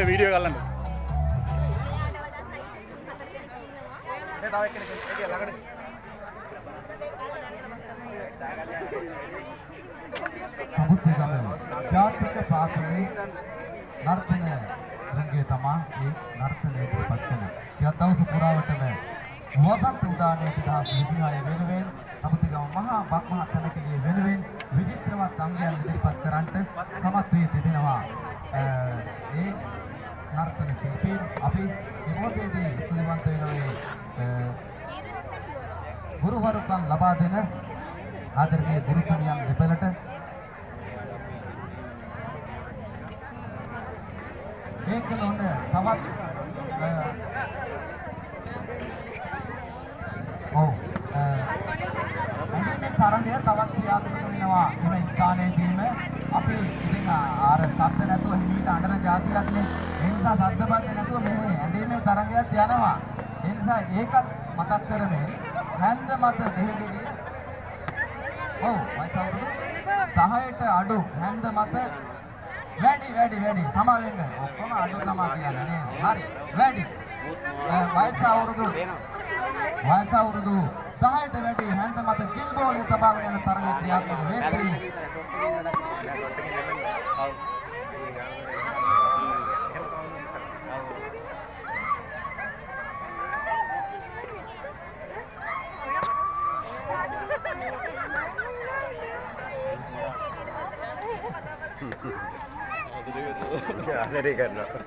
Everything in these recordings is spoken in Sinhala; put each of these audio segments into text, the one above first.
වීඩියෝ ගලන්න. සමුද්‍රගම ජාතික පාසලේ නර්තන රංගය තමා ඒ නර්තනයට පත් වෙන. යද්දවස පුරාවටම වසන්ත උදානයේ 2026 වෙනුවෙන් සමුද්‍රගම මහා බක්මහා සැලකිලිය වෙනුවෙන් විචිත්‍රවත් අංගයන් ඉදිරිපත් කරන්නට සමත් වී තිබෙනවා. ඒ නර්තන ශිල්පීන් අපි මොහොතේදී පිළිවන්ත වෙනවේ ගුරුවරුකම් ලබා දෙන ආදරණීය ගුරුතුමියන් දෙපළට ඒකම ඔන්න තවත් අඳුනේ තරණය තවත් ක්‍රියාත්මක වෙනවා එම ස්ථානයේදීම අපි ඉතින් ආර ශබ්ද නැතුව හිමීට අඬන જાතියක් නේ ඒ නිසා ශබ්දපත් නැතුව මේ ඇඳීමේ තරංගයක් යනවා ඒ නිසා ඒකත් මතක් කරමින් හැන්ද මත දෙහිගෙඩිය වයිසවුරුදු 10ට අඩු හැන්ද මත වැඩි සමා වෙන්න ඔක්කොම අඩු තමයි කියන්නේ නේ හරි වැඩි වයස අවුරුදු 10ට වැඩි හැන්ද මත කිල්බෝලේ තබාගෙන යන තරඟ ක්‍රියාත්මක වෙන්නේ අනරේ කරනවා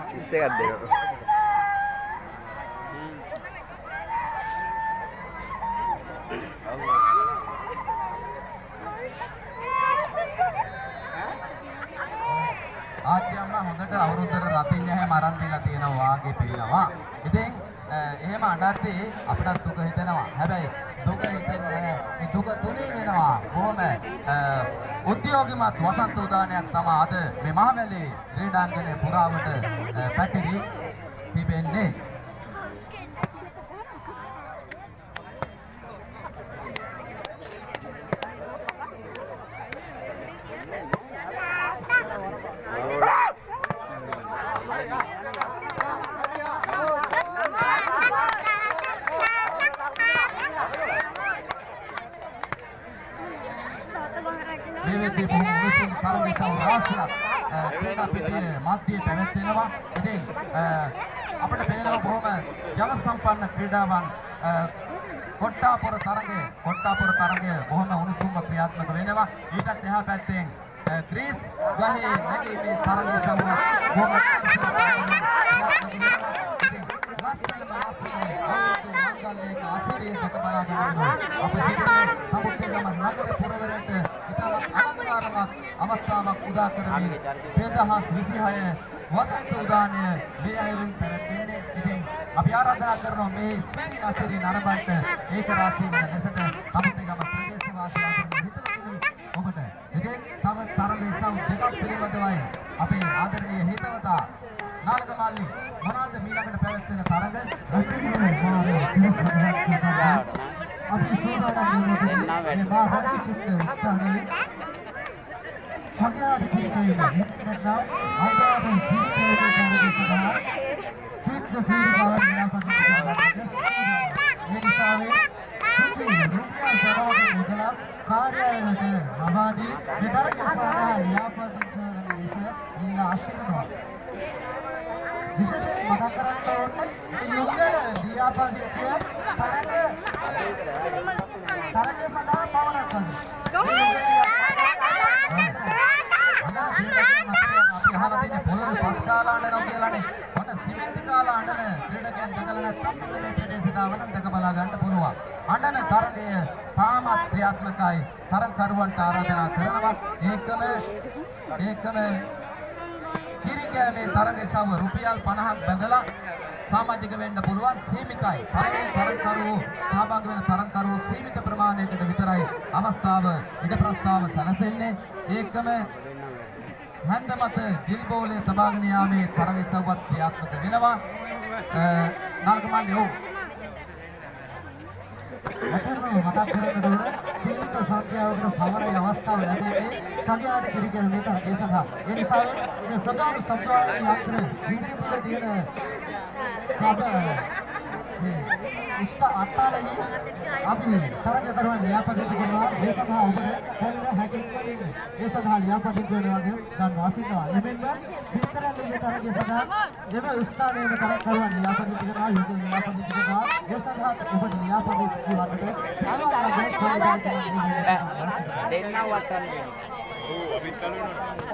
කිස් එකක් දෙනවා ආච්චියම්මා හොඳට අවුරුද්දට රතින් නැහැ මරන් දීලා තියෙනවා වාගේ පේනවා. ඉතින් එහෙම අඬද්දී අපිට දුක හිතෙනවා. හැබැයි දුක හිතෙන්නේ මේ දුක තුලින් වෙනවා. කොහොම උද්‍යෝගිමත් වසන්ත උදානයක් තමයි අද මේ මහවැලි ක්‍රීඩාංගණය පුරාවට පැතිරි තිබෙන්නේ. මේවෙද්දී බොහෝ විශ්ව තරගිකව රාශියක් ක්‍රීඩා පිටියේ මැදේ පැවැත්වෙනවා. ඉතින් අපිට පේනවා බොහොම ජව සම්පන්න ක්‍රීඩාවන් කොට්ටාපොර තරගය බොහොම උණුසුම්ව ක්‍රියාත්මක වෙනවා. ඊටත් එහා පැත්තෙන් ග්‍රීස් ගහේ නැගීමේ තරගය සමග බොහොම අවස්ථාවක් උදා කරමින් 2026 වසන්ත උදානය මේ අයුරින් පැවැත්වෙන්නේ. ඉතින් අපි ආරාධනා කරනවා මේ සිරි අසිරි නරඹන්ට ඒක රාශී වෙන ලෙසට කමිටුගම ප්‍රදේශවාසීන්ට හිතවතුනි ඔබට ඉතින් තව තරග ඉසව් දෙකක් පිළිබඳවයි අපේ ආදරණීය හිතවතා නාලකමල්ලි මොනවාද මීළඟට පැවැත්වෙන තරග අපි සෝදානම් වෙනවා මේ මහා ස්ථානයේ සගයා පිළිකේ නැත්නම් ආදායම් පිළිකේ කරගන්නවා කිත් පිළිකාවන් යාපදිනවා මේ නිසාවේ සුචි රුපියල් සමාගම මුදල කාර්යාලයට ලබාදී දෙතරක සඳහා යාපදින ලෙස ඉල්ලා සිටිනවා. විශේෂයෙන් මතක් කරන්න ඕනේ යුගල ලියාපදිච්චය තරගය සඳහා පවණක් අපි අහලා තියෙන පොළොවේ පස් කාලා අඬනවා කියලානේ. මොන සිමෙන්ති කාලා අඬන ක්‍රීඩකයන් දැකලා නැත්නම් මෙන්න මේ ප්‍රදේශයට ආවනම් දැක බලා ගන්න පුළුවන්. අඬන තරගය තාමත් ක්‍රියාත්මකයි. තරගකරුවන්ට ආරාධනා කරනවා. ඒකම කිරිකෑමේ තරගය සම රුපියල් 50ක් බඳලා සමාජික වෙන්න පුළුවන් සීමිතයි. තරගකරුවෝ සහභාගී වෙන තරගකරුවෝ සීමිත ප්‍රමාණයකට විතරයි අවස්ථාව ඉඩ ප්‍රස්තාව සැලසෙන්නේ. ඒකම හැන්ද මත දිල්බෝලේ තබාගෙන යාමේ තරගය සවවත් ක්‍රියාත්මක වෙනවා. නාලකමල්ලි මතක් කරගන්න සීමිත සංඛ්‍යාවකට පවරයි අවස්ථාව ලැබෙන්නේ සගයාට කිරිකන මේ තරගේ සඳහා ඒ නිසා මේ ප්‍රධාන සබ්දවාහිනී යන්ත්‍ර ඉදිරි පිට තියෙන සබ මේ ඉෂ්ට අට්ටාලෙහි අපි තරගදරුවන් ලියාපදිංචි කරනවා ඒ සඳහා ඔබට කොහෙද හැකියාව ඒ සඳහා ලියාපදිංචි වෙනවා වගේ ගන්නවා සිටනවා එමෙන්ම විතරල්ලේ තරගයේ සඳහා එම ස්ථානයේ තරගදරුවන් ලියාපදිංචි කරනවා යෝග ලියාපදිංචි කරනවා ඒ සඳහා ඔබට ලියාපදිංචි වන්නට දෙන්නා වටන්නේ ඔව් අපිත් කලින්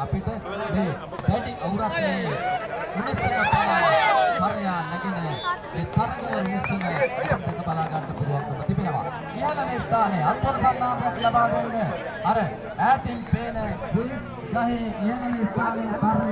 අපිට මේ වැඩි අවුරස්නේ උණුසුම පරයා නැගෙන මේ තරගවල උණුසුම අපිට බලා ගන්න පුළුවන්කම තිබෙනවා. ඊළඟ ස්ථානයේ අත්පොර සන්නාදයක් ලබා දෙන්න අර ඈතින් පේන ගහේ ඊළඟ ස්ථානයේ